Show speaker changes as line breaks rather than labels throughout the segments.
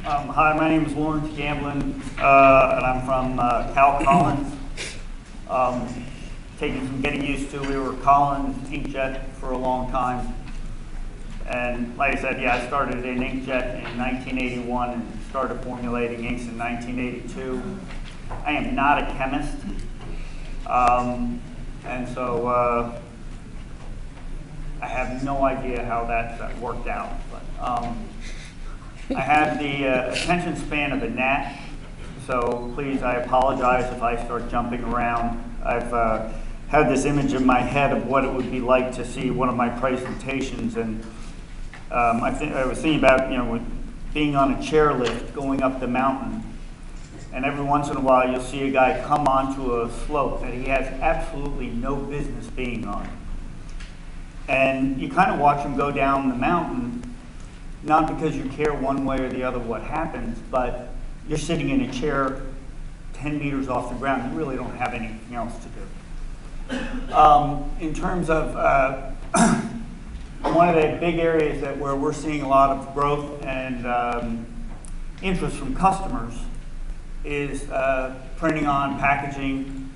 Hi, my name is Lawrence Gamblin, and I'm from Kao Collins. Taking some getting used to. We were Collins Inkjet for a long time. And like I said, yeah, I started in Inkjet in 1981 and started formulating inks in 1982. I am not a chemist, and so I have no idea how that worked out. But I have the attention span of a gnat, so please, I apologize if I start jumping around. I've had this image in my head of what it would be like to see one of my presentations, and I was thinking about, being on a chairlift going up the mountain, and every once in a while you'll see a guy come onto a slope that he has absolutely no business being on. And you kind of watch him go down the mountain, not because you care one way or the other what happens, but you're sitting in a chair 10 meters off the ground. You really don't have anything else to do. In terms of one of the big areas where we're seeing a lot of growth and interest from customers is printing on packaging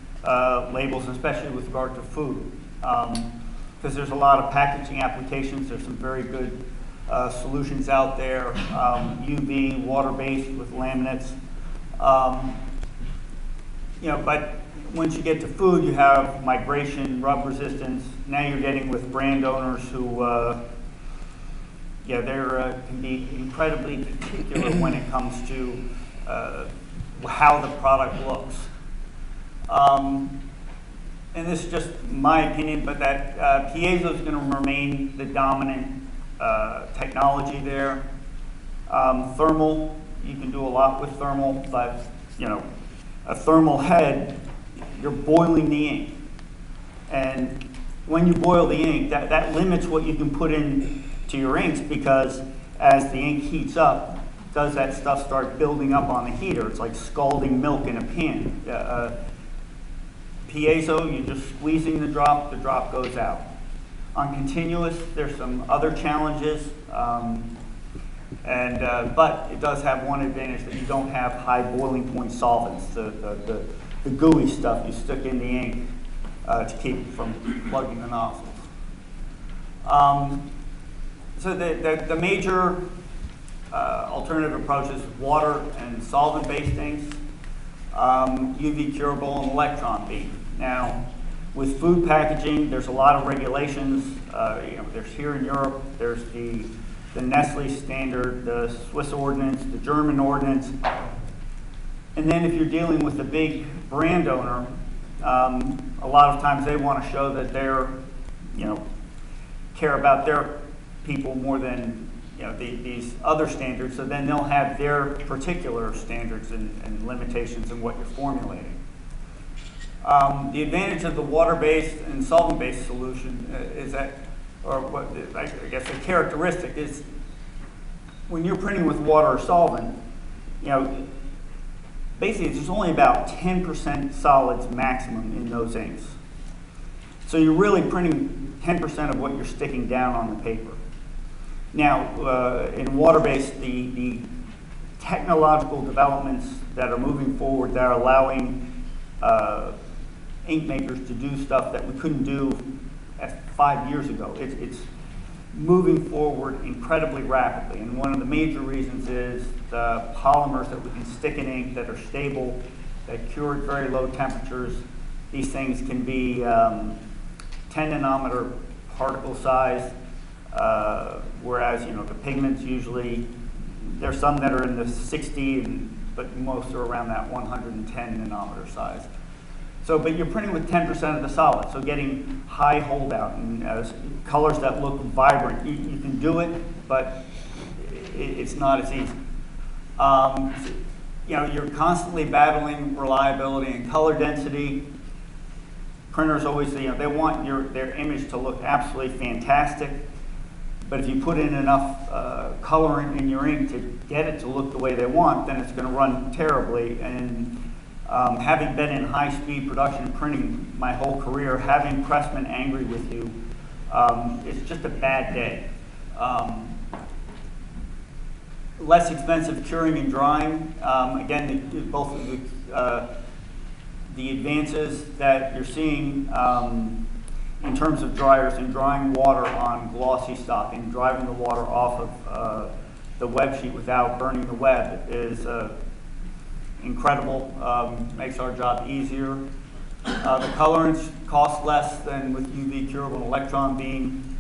labels, especially with regard to food. Because there's a lot of packaging applications. There's some very good solutions out there, UV, water-based with laminates. But once you get to food, you have migration, rub resistance. Now you're getting with brand owners who, can be incredibly particular when it comes to how the product looks. And this is just my opinion, but that piezo is going to remain the dominant technology there. Thermal, you can do a lot with thermal, but a thermal head, you're boiling the ink. And when you boil the ink, that limits what you can put into your inks, because as the ink heats up, does that stuff start building up on the heater? It's like scalding milk in a pan. Piezo, you're just squeezing the drop goes out. On continuous, there's some other challenges, but it does have one advantage, that you don't have high boiling point solvents, the gooey stuff you stick in the ink to keep it from plugging the nozzles. So the major alternative approaches: water and solvent-based inks, UV curable, and Electron Beam. Now, with food packaging, there's a lot of regulations. There's here in Europe, there's the Nestle standard, the Swiss ordinance, the German ordinance. And then if you're dealing with a big brand owner, a lot of times they want to show that they're, care about their people more than these other standards. So then they'll have their particular standards and limitations in what you're formulating. The advantage of the water-based and solvent-based solution is that, or what I guess the characteristic is, when you're printing with water or solvent, basically there's only about 10% solids maximum in those inks. So you're really printing 10% of what you're sticking down on the paper. Now, in water-based, the technological developments that are moving forward that are allowing ink makers to do stuff that we couldn't do 5 years ago. It's moving forward incredibly rapidly, and one of the major reasons is the polymers that we can stick in ink that are stable, that cure at very low temperatures. These things can be 10 nanometer particle size, whereas the pigments usually, there's some that are in the 60, but most are around that 110 nanometer size. So, but you're printing with 10% of the solid, so getting high holdout and colors that look vibrant. You can do it, but it's not as easy. You're constantly battling reliability and color density. Printers always, they want their image to look absolutely fantastic, but if you put in enough color in your ink to get it to look the way they want, then it's going to run terribly. And having been in high-speed production and printing my whole career, having pressmen angry with you, it's just a bad day. less expensive curing and drying. Again, both of the advances that you're seeing in terms of dryers and drying water on glossy stock and driving the water off of the web sheet without burning the web is incredible. Makes our job easier. The colorants cost less than with UV curable and electron beam.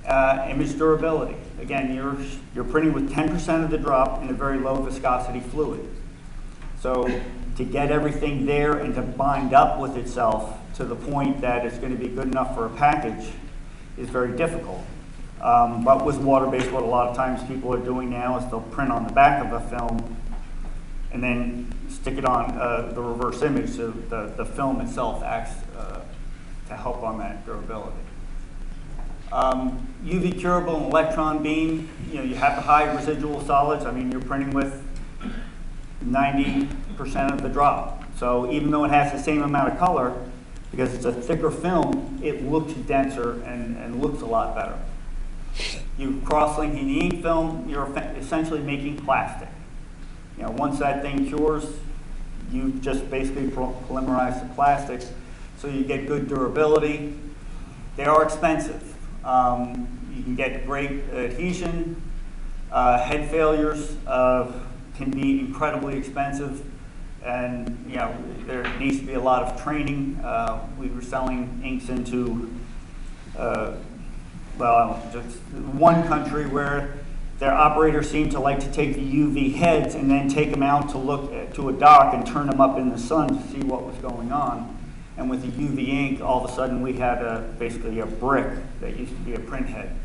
Image durability. Again, you're printing with 10% of the drop in a very low viscosity fluid. So to get everything there and to bind up with itself to the point that it's going to be good enough for a package is very difficult. But with water-based, what a lot of times people are doing now is they'll print on the back of a film and then stick it on the reverse image so the film itself acts to help on that durability. UV curable and electron beam, you have the high residual solids. I mean, you're printing with 90% of the drop. So even though it has the same amount of color, because it's a thicker film, it looks denser and looks a lot better. You cross-linking the ink film, you're essentially making plastic. Once that thing cures, you just basically polymerize the plastic, so you get good durability. They are expensive. You can get great adhesion. Head failures can be incredibly expensive, and there needs to be a lot of training. We were selling inks into just one country where their operators seem to like to take the UV heads and then take them out to look to a dock and turn them up in the sun to see what was going on. And with the UV ink, all of a sudden we had basically a brick that used to be a print head.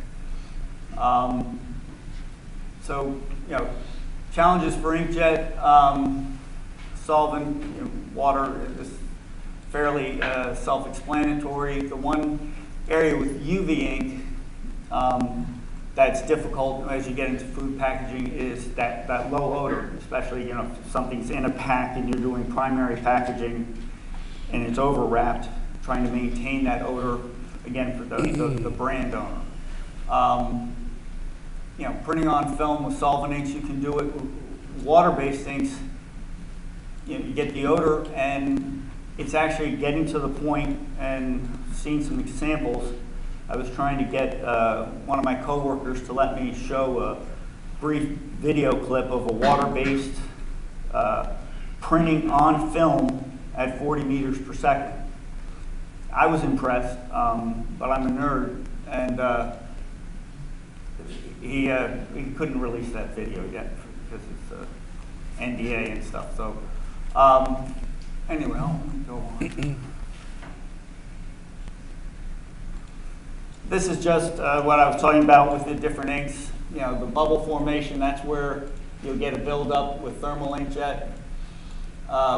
So, challenges for inkjet, solvent, water is fairly self-explanatory. The one area with UV ink that's difficult as you get into food packaging is that low odor, especially if something's in a pack and you're doing primary packaging and it's overwrapped, trying to maintain that odor, again, for the brand owner. Printing on film with solvent inks, you can do it. Water-based inks, you get the odor, and it's actually getting to the point, and seeing some examples. I was trying to get one of my coworkers to let me show a brief video clip of a water-based printing on film at 40 meters per second. I was impressed, but I'm a nerd, and he couldn't release that video yet because it's NDA and stuff. So anyway, I'll go on. This is just what I was talking about with the different inks. The bubble formation, that's where you'll get a buildup with thermal inkjet.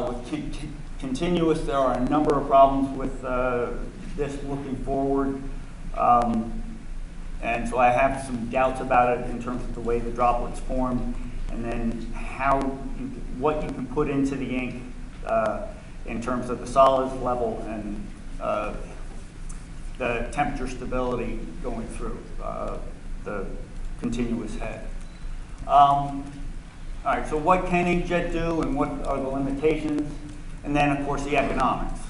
With continuous, there are a number of problems with this looking forward. And so I have some doubts about it in terms of the way the droplets form, and then what you can put into the ink in terms of the solids level and the temperature stability going through the continuous head. All right, so what can inkjet do and what are the limitations? And then, of course, the economics.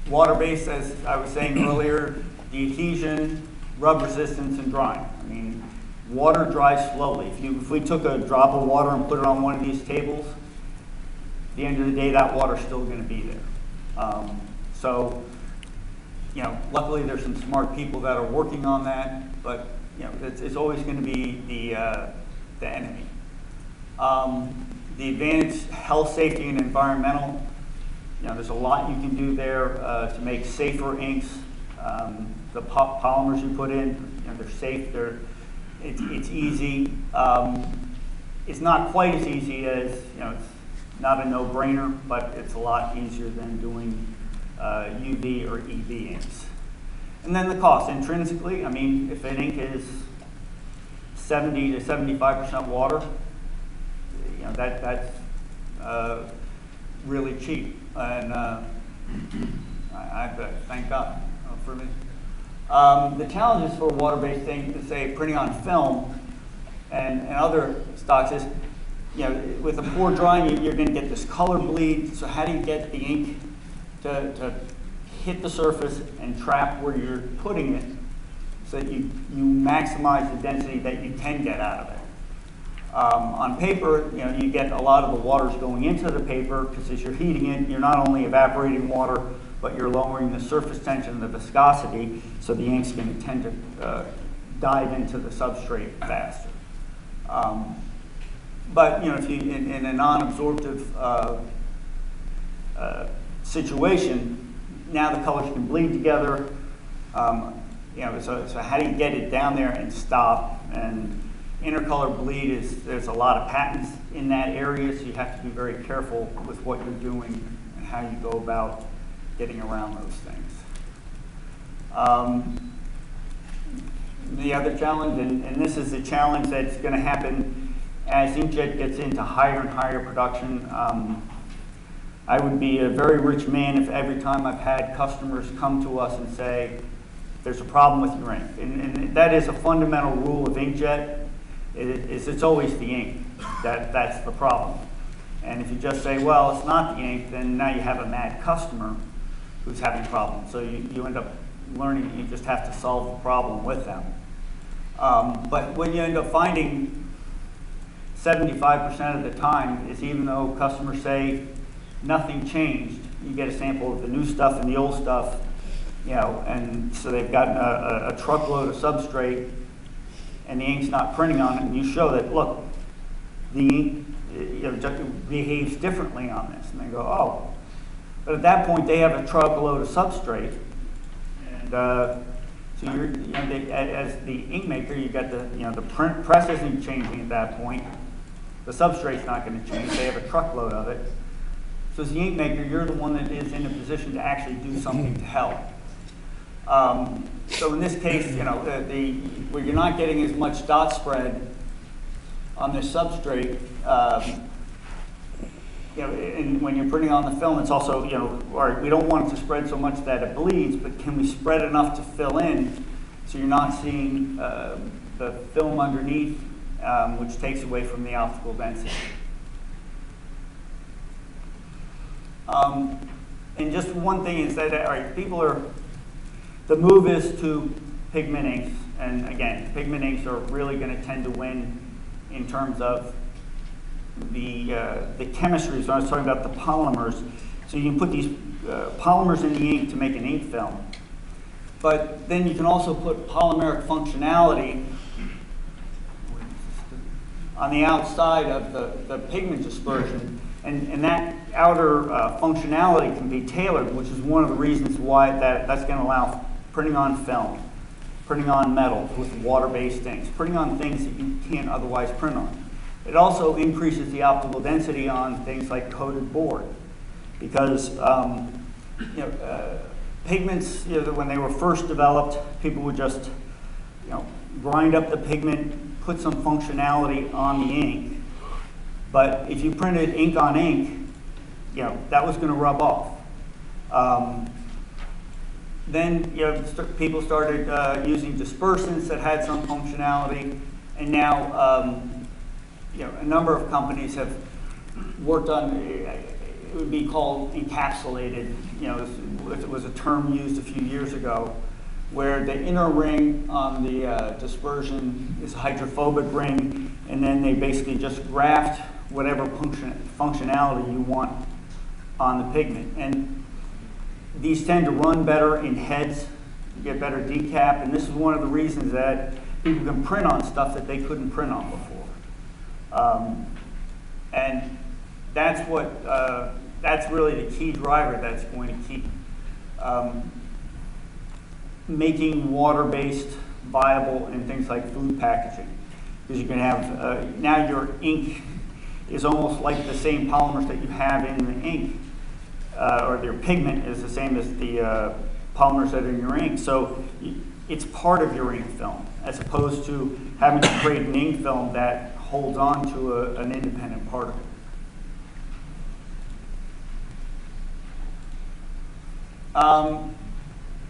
Water-based, as I was saying earlier, the adhesion, rub resistance, and drying. I mean, water dries slowly. If we took a drop of water and put it on one of these tables, at the end of the day, that water's still going to be there. So, luckily there's some smart people that are working on that, but it's always going to be the enemy. The advantage, health, safety, and environmental. There's a lot you can do there to make safer inks. The polymers you put in, they're safe. It's easy. It's not quite as easy as it's not a no-brainer, but it's a lot easier than doing UV or EV inks. And then the cost intrinsically. I mean, if an ink is 70 to 75% water, that's really cheap, and I thank God for me. The challenges for water-based things, say printing on film and other stocks is, with a poor drying, you're going to get this color bleed. So how do you get the ink to hit the surface and trap where you're putting it so that you maximize the density that you can get out of it? On paper, you get a lot of the water's going into the paper because as you're heating it, you're not only evaporating water, but you're lowering the surface tension and the viscosity, so the ink's going to tend to dive into the substrate faster. But if you in a non-absorptive situation, now the colors can bleed together. So how do you get it down there and stop? And intercolor bleed there's a lot of patents in that area, so you have to be very careful with what you're doing and how you go about getting around those things. The other challenge, and this is a challenge that's going to happen as inkjet gets into higher and higher production. I would be a very rich man if every time I've had customers come to us and say, there's a problem with your ink. And that is a fundamental rule of inkjet, it's always the ink that's the problem. And if you just say, well, it's not the ink, then now you have a mad customer who's having problems. So you end up learning you just have to solve the problem with them. But when you end up finding 75% of the time is even though customers say nothing changed, you get a sample of the new stuff and the old stuff, and so they've gotten a truckload of substrate and the ink's not printing on it, and you show that, look, the ink behaves differently on this. And they go, oh. But at that point, they have a truckload of substrate. And so as the ink maker, you got the press isn't changing at that point. The substrate's not going to change. They have a truckload of it. So as the ink maker, you're the one that is in a position to actually do something to help. So in this case, where you're not getting as much dot spread on this substrate, and when you're printing on the film, it's also, all right, we don't want it to spread so much that it bleeds, but can we spread enough to fill in so you're not seeing the film underneath, which takes away from the optical density. And just one thing is that, all right, the move is to pigment inks, and again, pigment inks are really going to tend to win in terms of the chemistries. So I was talking about the polymers. So you can put these polymers in the ink to make an ink film, but then you can also put polymeric functionality on the outside of the pigment dispersion, and that outer functionality can be tailored, which is one of the reasons why that's going to allow printing on film, printing on metals with water-based inks, printing on things that you can't otherwise print on. It also increases the optical density on things like coated board, because pigments, when they were first developed, people would just grind up the pigment, put some functionality on the ink. But if you printed ink on ink, that was going to rub off. Then people started using dispersants that had some functionality, and now a number of companies have worked on, it would be called encapsulated. It was a term used a few years ago, where the inner ring on the dispersion is a hydrophobic ring, and then they basically just graft whatever functionality you want on the pigment. And these tend to run better in heads, you get better decap, and this is one of the reasons that people can print on stuff that they couldn't print on before. And that's really the key driver that's going to keep making water-based viable in things like food packaging. Because you can have, now your ink is almost like the same polymers that you have in the ink, or your pigment is the same as the polymers that are in your ink. So it's part of your ink film, as opposed to having to create an ink film that holds on to an independent particle.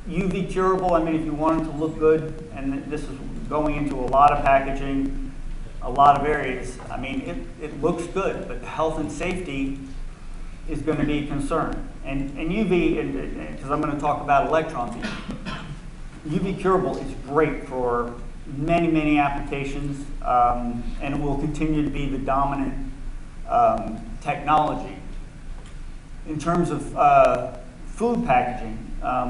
UV curable, I mean, if you want it to look good, and this is going into a lot of packaging, a lot of areas, I mean, it looks good, but the health and safety is going to be a concern. And UV, because I'm going to talk about electron beam, UV curable is great for many, many applications, and it will continue to be the dominant technology. In terms of food packaging,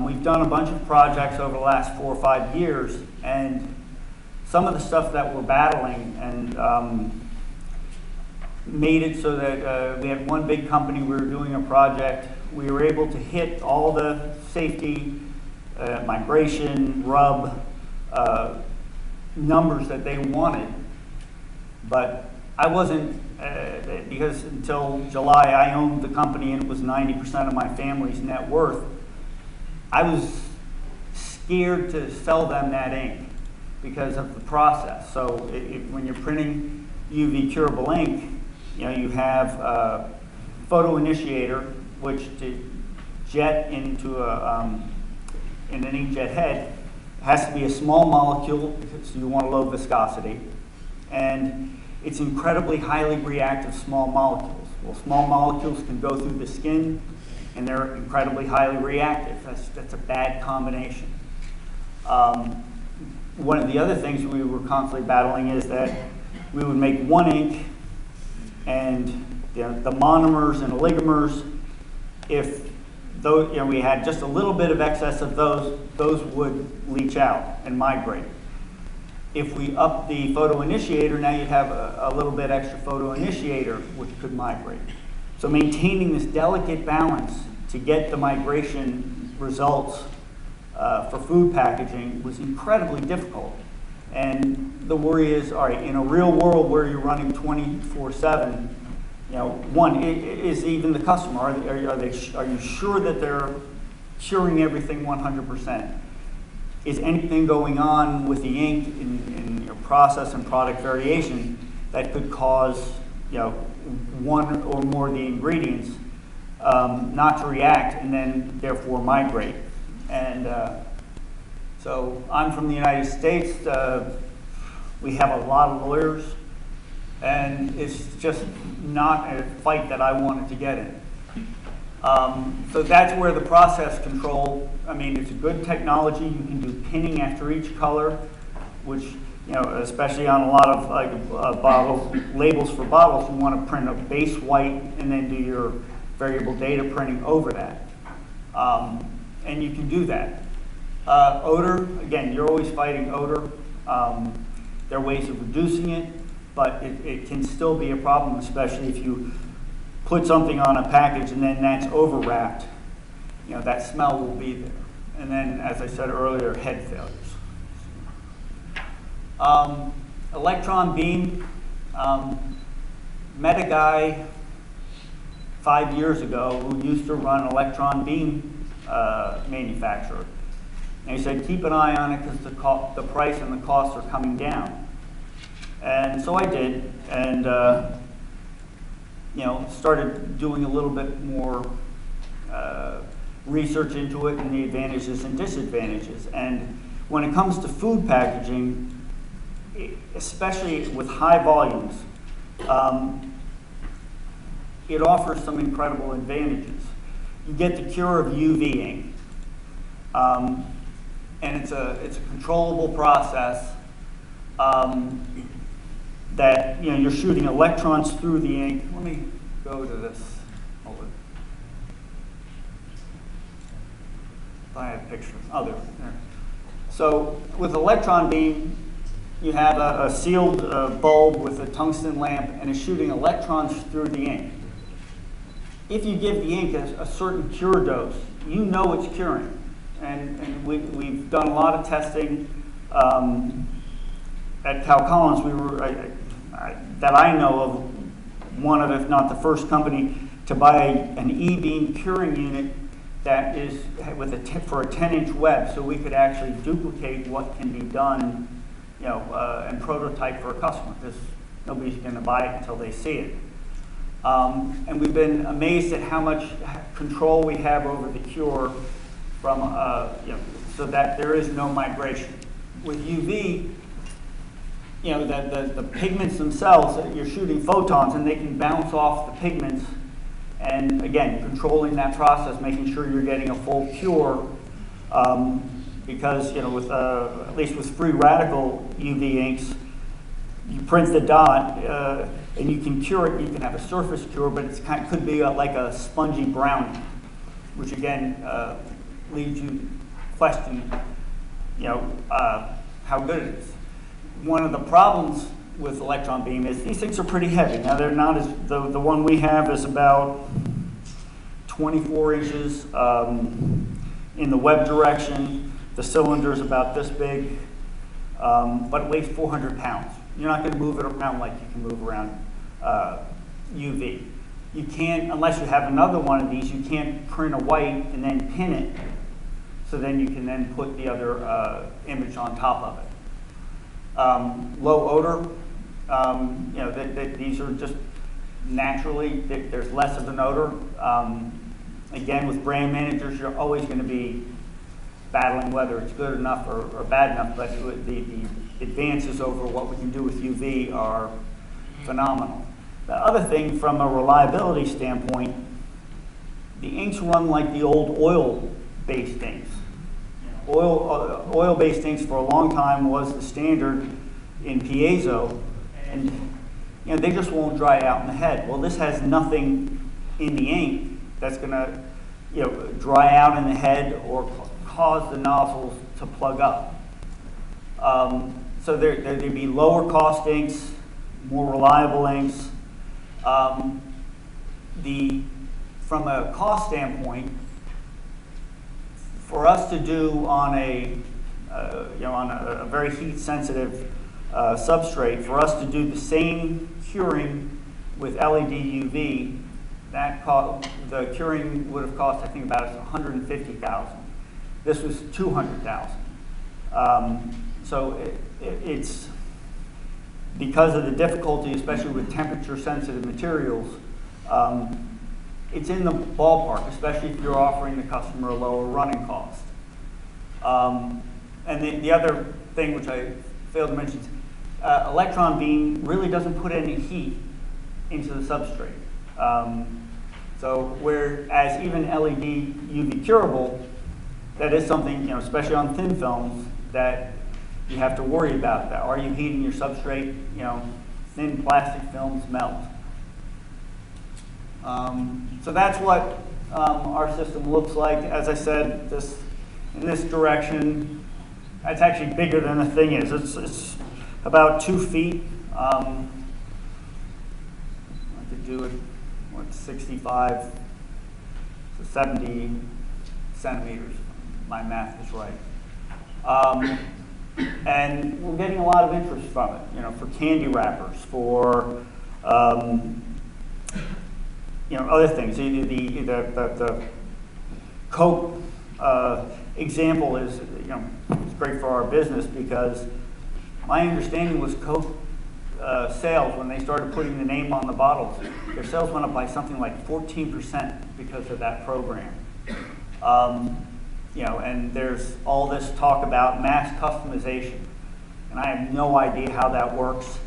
we've done a bunch of projects over the last 4 or 5 years, and some of the stuff that we're battling and made it so that we had one big company, we were doing a project, we were able to hit all the safety, migration, rub numbers that they wanted, but I wasn't, because until July I owned the company and it was 90% of my family's net worth, I was scared to sell them that ink because of the process. So when you're printing UV curable ink, you know, you have a photo initiator, which to jet into in an inkjet head has to be a small molecule because you want low viscosity, and it's incredibly highly reactive small molecules. Well, small molecules can go through the skin, and they're incredibly highly reactive. That's a bad combination. One of the other things we were constantly battling is that we would make one ink, and the monomers and oligomers, if those, we had just a little bit of excess of those would leach out and migrate. If we up the photo initiator, now you'd have a little bit extra photo initiator, which could migrate. So maintaining this delicate balance to get the migration results for food packaging was incredibly difficult. And the worry is, all right, in a real world where you're running 24/7, one, is even the customer, are you sure that they're curing everything 100%? Is anything going on with the ink in your process and product variation that could cause one or more of the ingredients not to react and then therefore migrate? And so I'm from the United States. We have a lot of lawyers, and it's just not a fight that I wanted to get in. So that's where the process control, I mean, it's a good technology. You can do pinning after each color, which, especially on a lot of bottles, labels for bottles, you want to print a base white and then do your variable data printing over that. And you can do that. Odor, again, you're always fighting odor. There are ways of reducing it, but it can still be a problem, especially if you put something on a package and then that's overwrapped. That smell will be there. And then, as I said earlier, head failures. Electron beam, met a guy 5 years ago who used to run an electron beam manufacturer. And he said, keep an eye on it because the price and the costs are coming down. And so I did, and started doing a little bit more research into it and the advantages and disadvantages. And when it comes to food packaging, especially with high volumes, it offers some incredible advantages. You get the cure of UV ink, and it's a controllable process that you're shooting electrons through the ink. Let me go to this. I have pictures. Oh, there. So with electron beam, you have a sealed bulb with a tungsten lamp, and it's shooting electrons through the ink. If you give the ink a certain cure dose, you know it's curing. And we've done a lot of testing at Kao Collins. We were, that I know of, one of, if not the first company to buy an E-beam curing unit that is for a 10-inch web, so we could actually duplicate what can be done, and prototype for a customer, because nobody's going to buy it until they see it. And we've been amazed at how much control we have over the cure from, so that there is no migration. With UV, the pigments themselves, you're shooting photons and they can bounce off the pigments, and again, controlling that process, making sure you're getting a full cure, because at least with free radical UV inks, you print the dot and you can cure it. You can have a surface cure, but it could be like a spongy brownie, which again leads you to question, how good it is. One of the problems with electron beam is these things are pretty heavy. Now they're not as, the one we have is about 24 inches in the web direction. The cylinder is about this big, but it weighs 400 pounds. You're not going to move it around like you can move around UV. You can't, unless you have another one of these, you can't print a white and then pin it, so then you can then put the other image on top of it. Low odor, these are just naturally, there's less of an odor. Again, with brand managers, you're always going to be battling whether it's good enough or bad enough, but the advances over what we can do with UV are phenomenal. The other thing, from a reliability standpoint, the inks run like the old oil-based inks. Oil-based inks for a long time was the standard in piezo, and they just won't dry out in the head. Well, this has nothing in the ink that's going to dry out in the head or cause the nozzles to plug up. So there'd be lower cost inks, more reliable inks. From a cost standpoint, for us to do on a very heat sensitive substrate, for us to do the same curing with LED UV, the curing would have cost, I think, about $150,000. This was $200,000. So it's because of the difficulty, especially with temperature-sensitive materials. It's in the ballpark, especially if you're offering the customer a lower running cost. And the other thing which I failed to mention is electron beam really doesn't put any heat into the substrate. So whereas even LED UV curable, that is something, especially on thin films, that you have to worry about. That are you heating your substrate? Thin plastic films melt. So that's what our system looks like. As I said, in this direction, it's actually bigger than the thing is. It's about 2 feet. I could do it, 65 to 70 centimeters. My math is right. And we're getting a lot of interest from it, for candy wrappers, for other things. The Coke example is, it's great for our business, because my understanding was Coke sales, when they started putting the name on the bottles, their sales went up by something like 14% because of that program. And there's all this talk about mass customization, and I have no idea how that works.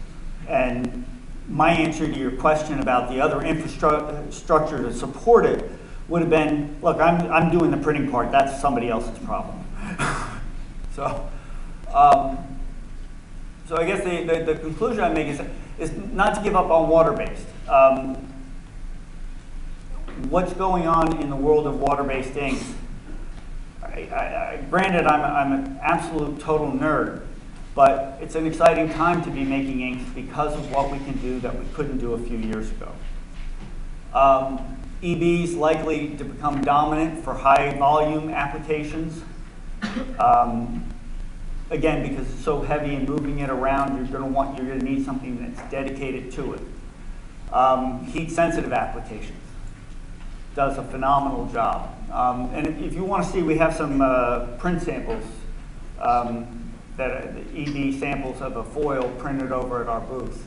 And my answer to your question about the other infrastructure to support it would have been, look, I'm doing the printing part. That's somebody else's problem. So I guess the conclusion I make is not to give up on water-based. What's going on in the world of water-based inks? Granted, I'm an absolute total nerd, but it's an exciting time to be making inks because of what we can do that we couldn't do a few years ago. EB's likely to become dominant for high volume applications. Again, because it's so heavy and moving it around, you're going to need something that's dedicated to it. Heat sensitive applications does a phenomenal job. And if you want to see, we have some print samples, the EB samples of a foil printed over at our booth.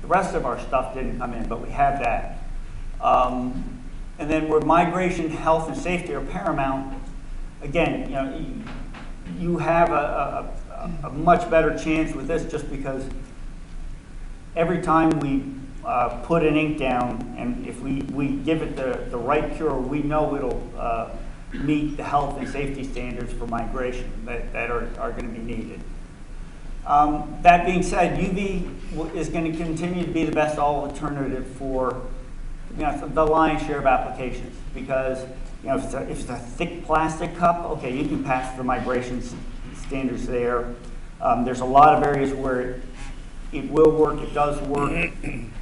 The rest of our stuff didn't come in, but we have that. And then where migration, health, and safety are paramount, again, you know, you have a much better chance with this just because every time we put an ink down, and if we give it the right cure, we know it'll meet the health and safety standards for migration that are going to be needed. That being said, UV is going to continue to be the best alternative for, you know, the lion's share of applications, because, you know, if it's a thick plastic cup, okay, you can pass the migration standards there. There's a lot of areas where it will work, it does work,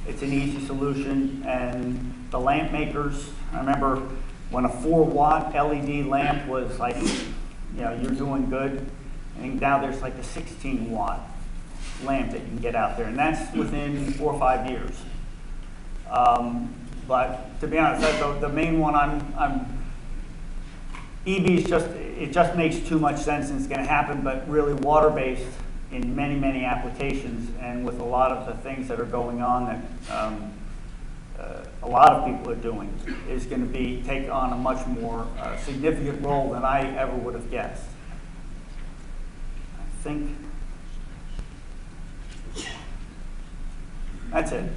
it's an easy solution, and the lamp makers, I remember when a 4-watt LED lamp was like, you know, you're doing good, and now there's like a 16-watt lamp that you can get out there, and that's within 4 or 5 years. But to be honest, that's the main one EV is it just makes too much sense and it's going to happen, but really water-based in many, many applications, and with a lot of the things that are going on that a lot of people are doing, is going to take on a much more significant role than I ever would have guessed. I think that's it.